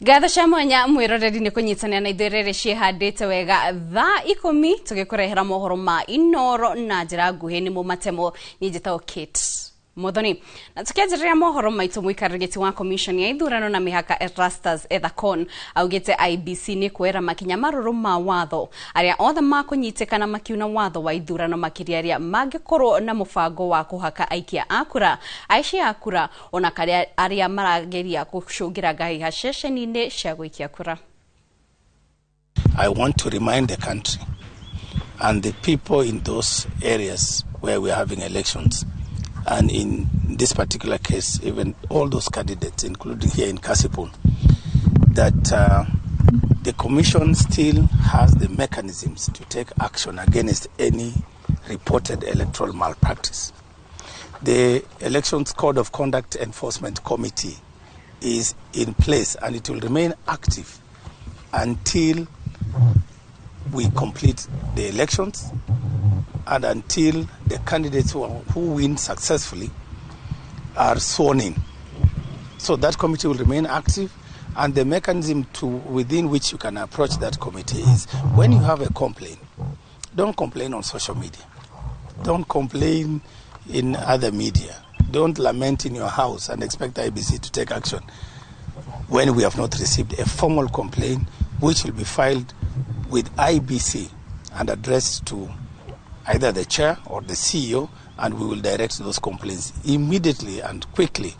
Gatha Shamonya mwiroreri ni kunyitania na itherere cihandite wega thaa 10 tugikurehera mohoro ma inoro na njira nguhi ni mumatemo ni njitao Kate Muthoni na tukianjiria mohoro maitu muikarigiti wa commission ya ithurano na mihaka Erastus Ethacon augite IBC ni kwera makinya maruru ma watho aria othe makunyitikana makiuna watho wa ithurano makiriaria magikorwo na mubango wa kuhaka aikia akura aici akura ona kare aria marageria kushungira ngai hashesheni-ini cia gwikia kura. I want to remind the country and the people in those areas where we are having elections, and in this particular case, even all those candidates, including here in Kasipul, that the Commission still has the mechanisms to take action against any reported electoral malpractice. The Elections Code of Conduct Enforcement Committee is in place, and it will remain active until we complete the elections and until the candidates who win successfully are sworn in. So that committee will remain active, and the mechanism within which you can approach that committee is when you have a complaint, don't complain on social media. Don't complain in other media. Don't lament in your house and expect IBC to take action when we have not received a formal complaint which will be filed with IBC and addressed to either the chair or the CEO, and we will direct those complaints immediately and quickly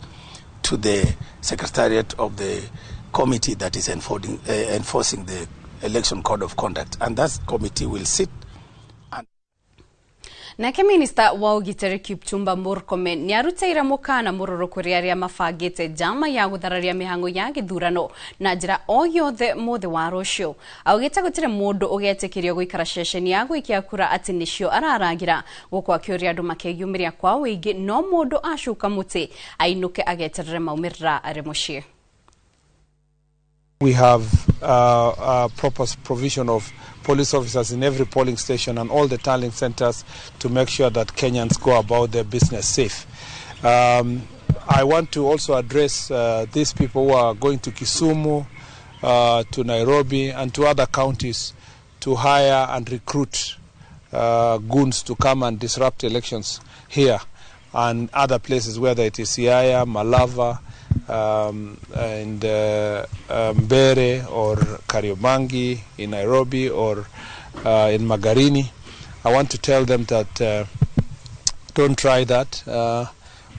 to the secretariat of the committee that is enforcing the Election Code of Conduct, and that committee will sit. Nake Minister wa Ugiteri Kipchumba Murkomen ni arutaira mukana mururu kuri aria mafagite jama ya guthararia mihango ya githurano na njira o yothe mothe wa rucio augite gutire mundu ugetekirio guikara ceceni ya gwikia kura ati nicio ararangira gukwa kiuria andu makeyumiria kwa wingi no mundu ashuka muti ainuke ageterere maumirira ari mucie. We have a proper provision of police officers in every polling station and all the tallying centers to make sure that Kenyans go about their business safe. I want to also address these people who are going to Kisumu, to Nairobi and to other counties to hire and recruit goons to come and disrupt elections here and other places, whether it is Siaya, Malava, and Mbere or Kariobangi in Nairobi or in Magarini. I want to tell them that don't try that.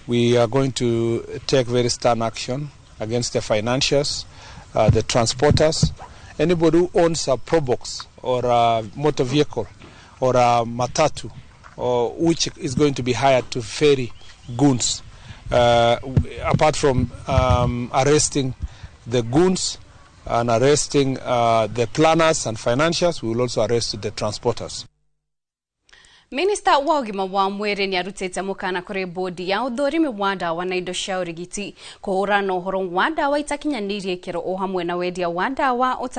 We are going to take very stern action against the financiers, the transporters, anybody who owns a Probox or a motor vehicle or a matatu, or which is going to be hired to ferry goons. Apart from arresting the goons and arresting the planners and financiers, we will also arrest the transporters. Minister wa ugima wa mwiri ni arutete mukana kuri bodi ya uthorimi wa ndawa na indo cia urigiti kuhura na uhoro wa ndawa itakinyanirie kiro o hamwe na wendia wa ndawa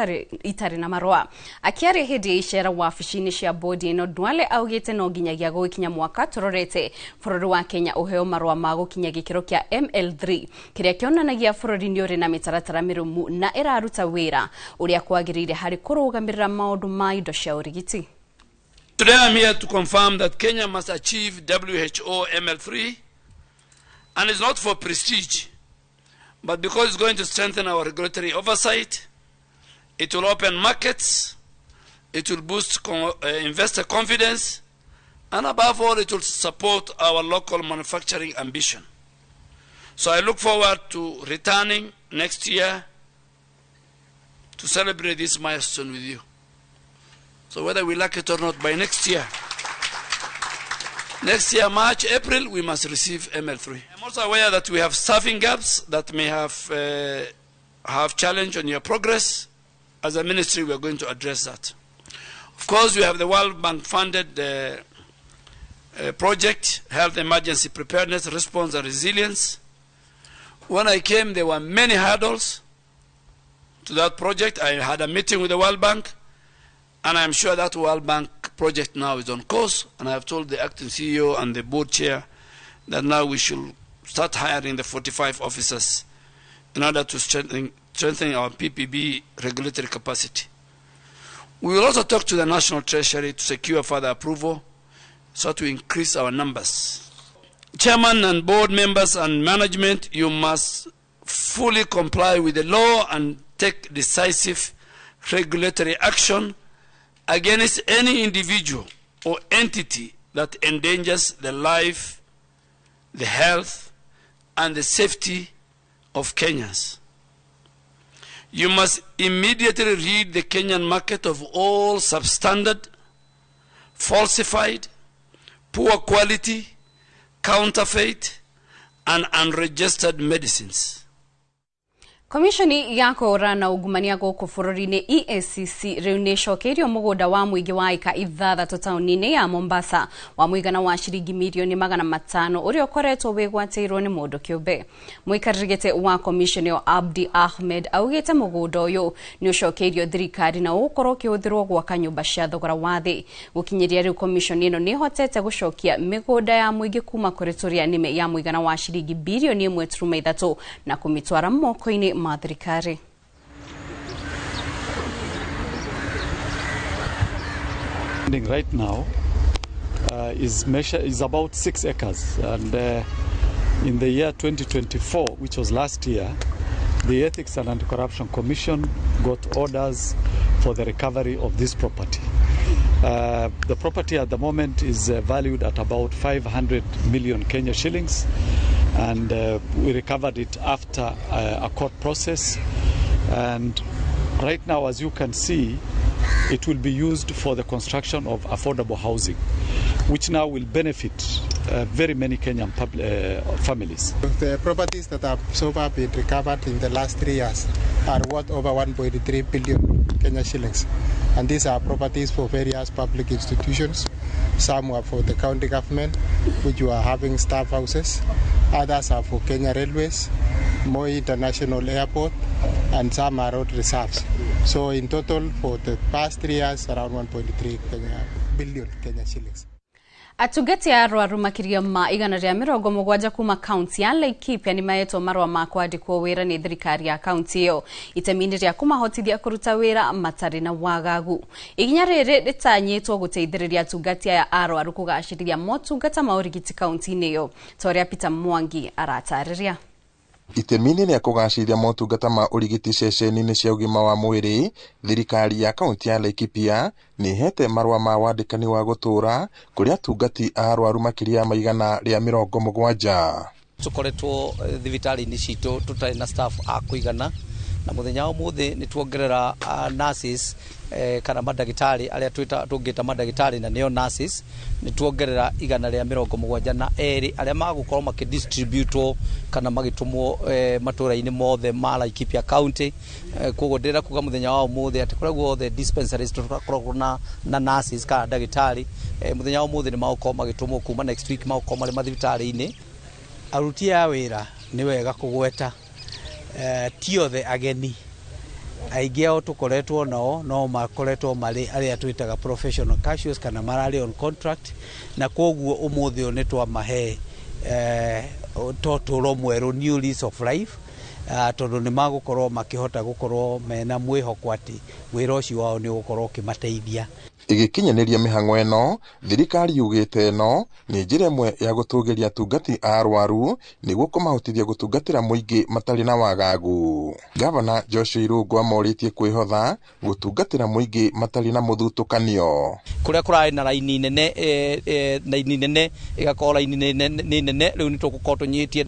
itari na marwa. Akiari hindi icera wabici-ini cia bodi ino Duale augite no nginyagia gukinya mwaka turorete bururi wa Kenya uheo marwa ma gukinya gikiro kia ML3 kiria kionanagia bururi ni uri na mitaratara mirumu na iraruta wira uria kwagirire hari kurugamirira maundu ma indo cia urigiti. Today I'm here to confirm that Kenya must achieve WHO ML3, and it's not for prestige, but because it's going to strengthen our regulatory oversight. It will open markets, it will boost investor confidence, and above all, it will support our local manufacturing ambition. So I look forward to returning next year to celebrate this milestone with you. So whether we like it or not, by next year, March, April, we must receive ML3. I'm also aware that we have staffing gaps that may have challenge on your progress. As a ministry, we are going to address that. Of course, we have the World Bank funded project, Health Emergency Preparedness, Response and Resilience. When I came, there were many hurdles to that project. I had a meeting with the World Bank, and I'm sure that World Bank project now is on course, and I have told the acting CEO and the board chair that now we should start hiring the 45 officers in order to strengthen strengthening our PPB regulatory capacity. We will also talk to the National Treasury to secure further approval so to increase our numbers. Chairman and board members and management, you must fully comply with the law and take decisive regulatory action against any individual or entity that endangers the life, the health, and the safety of Kenyans. You must immediately rid the Kenyan market of all substandard, falsified, poor quality, counterfeit, and unregistered medicines. Komishoni ya kũhũrana na ungumania gũkũ bũrũri-inĩ EACC rĩu nĩ ĩcokeirwo mũgũnda wa mũingĩ wa eka 6 taũni-inĩ ya Mombasa wa mũigana wa ciringi mirioni 500 ũrĩa ũkoretwo wĩgwatĩirwo nĩ mũndũ kĩũmbe. Mũikarĩri gĩtĩ wa komishoni ĩyo Abdi Ahmed augĩte mũgũnda ũyũ nĩ ũcokeirio thirikari na ũgũkorwo ũkĩhũthĩrwo gwaka nyũmba cia thogora wa thĩ. Gũkinyĩria rĩu komishoni ĩno nĩ ĩhotete gũcokia mĩgũnda ya mũingĩ kuma kũrĩ tũrĩa nĩme ya mũigana wa ciringi bilioni 1.3 na kũmĩtwara moko-inĩ Madrikari. Right now is about 6 acres, and in the year 2024, which was last year, the Ethics and Anti-Corruption Commission got orders for the recovery of this property. The property at the moment is valued at about 500 million Kenya shillings, and we recovered it after a court process. And right now, as you can see, it will be used for the construction of affordable housing, which now will benefit very many Kenyan families. The properties that have so far been recovered in the last 3 years are worth over 1.3 billion Kenya shillings. And these are properties for various public institutions. Some are for the county government, which are having staff houses. Others are for Kenya Railways, Moi International Airport, and some are road reserves. So in total, for the past 3 years, around 1.3 billion Kenya shillings. Atungati ya arwaru makiria ma 170 kuma kaunti ya Laikipia ni maetwo marwa ma kwandikwo wira ni thirikari ya kaunti iyo itemini ria kumahotithia kuruta wira matari na wagagu. Iginya riri ritanyitwo guteithiriria atungati ya arwaru kugaciriria motungata ma urigiti kaunti-ini iyo. Toria Peter Mwangi aratariria. Itemini ni kugacirithia motungata ma urigiti ceceni-ini cia ugima wa mwiri, thirikari ya kaunti ya Laikipia ni hete marwa ma wandikani wa gutura kuria atungati a arwaru makiria maigana ria 70. Tukoretwo thibitari-ini citu tutari na staff a kuigana na muthenya wa muthi ni tuongerera nurses kana madagitari aria tungita madagitari na neo nurses ni tuongerera igana ria 72 aria magukorwo makidistribute kana magitumwo matura-ini mothe ma Laikipia County. Koguo ndira kuga muthenya wa muthi ati koragwo the dispensaries tutakoragwo na nurses kana dagitari muthenya wa muthi ni magukorwo magitumwo kuma next week magukorwo mari mathibitari-ini. Aruti a wira ni wega kugweta tiothe ageni aingĩ ao tukoretwo nao no makoretwo mari aria twitaga professional cashiers kana marari on contract, na koguo umuthi oni twamahe totoro mweru new lease of life tondu ni magukorwo makihota gukorwo mena mwihoko ati wira ucio wao ni gukorwo kimateithia. Igikinyaniria mihang'o eno, thirikari yugite eno ni njira imwe ya gutugiria atungati a arwaru niguo kumahotithia gutungatira muingi matari na wagagu. Gavana Joshua Irungu amoritie kwihotha gutungatira muingi matari na muthutukanio. Kuria kurai na raini nene igakorwo raini nene riu ni tugukorwo tunyitie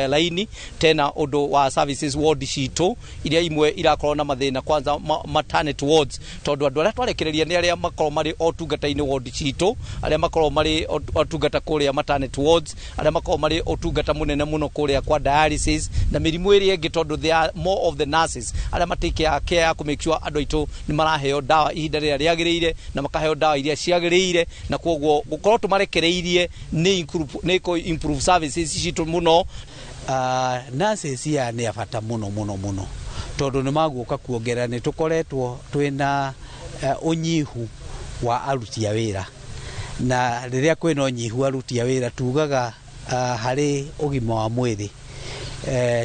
raini tena undu wa services ward citu iria imwe irakorwo na mathina kwanza maternity wards tondu andu aria twarekereria ni aria makorwo mari otungata-ini ward citu aria makorwo mari otungata kuria maternity wards aria makorwo mari otungata munene muno kuria kwa dialysis na mirimu iri ingi tondu they are more of the nurses aria matake care ku make sure andu aitu ni maraheo dawa ihinda riria riagirire na makaheo dawa iria ciagirire na koguo gukorwo tumarekereirie ni improve services citu muno. Nurses ya ni afata muno tondu ni maguka kuongerera ni tukoretwo twina unyihu wa aruti a wira na riria kwina unyihu aruti a wira tugaga hari ugima wa mwiri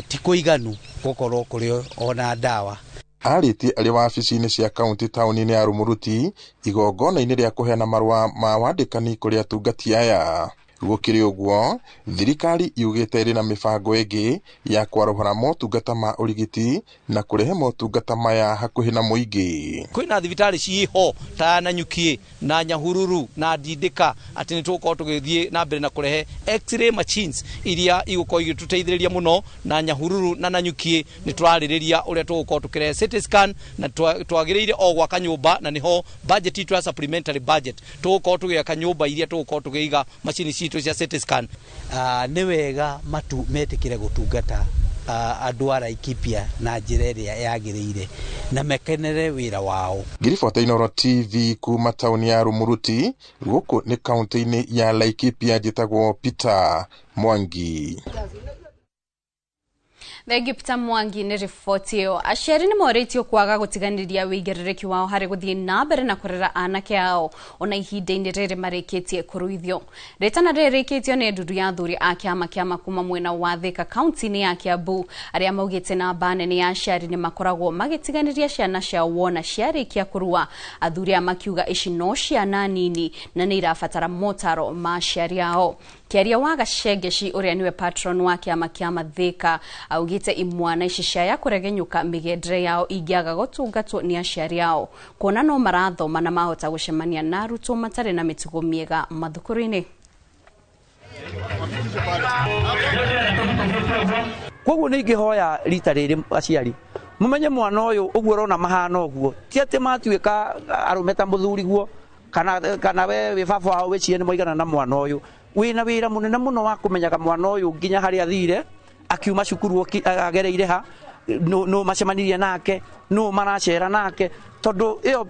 ti kuiganu gukorwo kuri ona ndawa. Arĩtie arĩ wabici-inĩ cia kaunti taũni-inĩ ya Rumuruti igongona-inĩ rĩa kũheana marũa ma wandĩkani kũrĩ atungati aya. Gũkĩrĩ ũguo, thirikari yugĩte ĩrĩ na mĩbango ĩngĩ ya kwarũhara motungata ma ũrigiti na kũrehe motungata maya hakuhĩ na mũingĩ. Kwĩna thibitarĩ ciho ta Nanyuki na Nyahururu na Ndindĩka atĩ nĩ tũgũkorwo tũgĩthiĩ na mbere na kũrehe x-ray machines iria igũkorwo igĩtũteithĩrĩria mũno, na Nyahururu na Nanyuki nĩ tũrarĩrĩria ũrĩa tũgũkorwo tũkĩrehe CT scan na twagĩrĩire o gwaka nyũmba, na nĩho budget itu ya supplementary budget tũgũkorwo tũgĩaka nyũmba iria tũgũkorwo tũkĩiga macini cia CT scan. Nĩ wega matu metikire gutungata andũ a Laikipia na njĩra ĩrĩa yagĩrĩire na mekenere wĩra wao. Ngiriboti Inooro TV kuma taũni ya Rumuruti, gũkũ nĩ kaunti-inĩ ya Laikipia, njĩtagwo Peter Mwangi. Thegi Peter Mwangi nĩ riboti ĩyo. Aciari nĩ morĩtio kwaga gũtiganĩria wĩigĩrĩrĩki wao harĩ gũthiĩ na mbere na kũrera anake ao ona ihinda-inĩ rĩrĩ marĩkĩtie kũruithio. Rĩtana rĩrĩkĩtio nĩ ndundu ya athuri a kĩama kuma mwena wa Thika kaunti-inĩ ya Kiambu, arĩa maugĩte namba nene ya aciari nĩ makoragwo magĩtiganĩria ciana ciao wona ciarĩkia kũrua. Athuri a makiuga ici no ciana nini na nĩ irabatara motaro ma aciari ao. Kĩaria wa Gacengeci ũrĩa niwe patron wa kĩama Thika augĩte imwana ici ciaya kũregenyũka mĩgendere yao ingĩaga gũtungatwo nĩ aciari ao, kuona no marathoma na mahota gũcemania na arutwo matarĩ na mĩtugo mĩega mathukuru-inĩ. Koguo nĩ ingĩhoya rita rĩrĩ aciari mumenye mwana ũyũ ũguo ũrona mahana ũguo ti atĩ matuĩka arũme ta mũthuri guo kana we wĩ baba wao wĩcie nĩ moigana na mwana ũyũ wĩna wĩra mũnene mũno wa kũmenyaga mwana ũyũ nginya harĩa athire akiuma cukuru agereire ha no macemanirie nake no maracera nake tondu iyo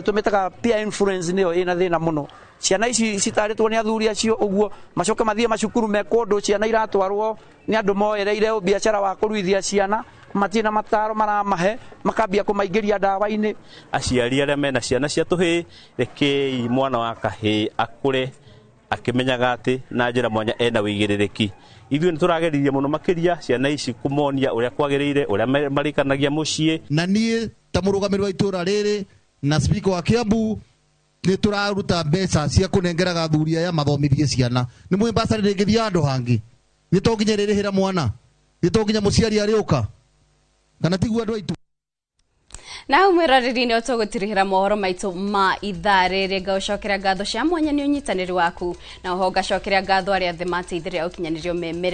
tumetaga peer influence niyo ina thina muno. Ciana ici citaritwo ni athuri acio uguo macoke mathie macukuru mekondo ciana iratwarwo ni andu moereire biacara wa kuruithia ciana matina mataro maramahe makambia kumaingĩria ndawa-inĩ. Aciari arĩa mena ciana cia tũhĩ rekei mwana wa kahĩ akũre akimenyaga atĩ na njĩra mwanya ena wĩigĩrĩrĩki. Ithuĩ nĩ tũrageririe mũno makĩria ciana ici kũmonia ũrĩa kwagĩrĩire ũrĩa marĩkanagia mũciĩ. Na niĩ ta mũrũgamĩrĩri wa itũũra rĩrĩ na speaker wa Kiambu nĩ tũraruta mbeca cia kũnengeraga athuri aya mathomithie ciana. Nĩ mũĩ mbeca rĩngĩthiĩ handũ hangĩ nĩ to nginya rĩrĩhĩra mwana nĩ to nginya mũciari arĩũka kana tiguo andũ aitũ. Na umwĩroreri-inĩ ũtũgũtirihĩra mohoro maitũ ma ithaa rĩrĩ, ngaucokeria ngatho cia mwanya nĩ ũnyitanĩri waku, na oho ngacokeria ngatho arĩa othe mateithĩrĩria ũkinyanĩrio memerekia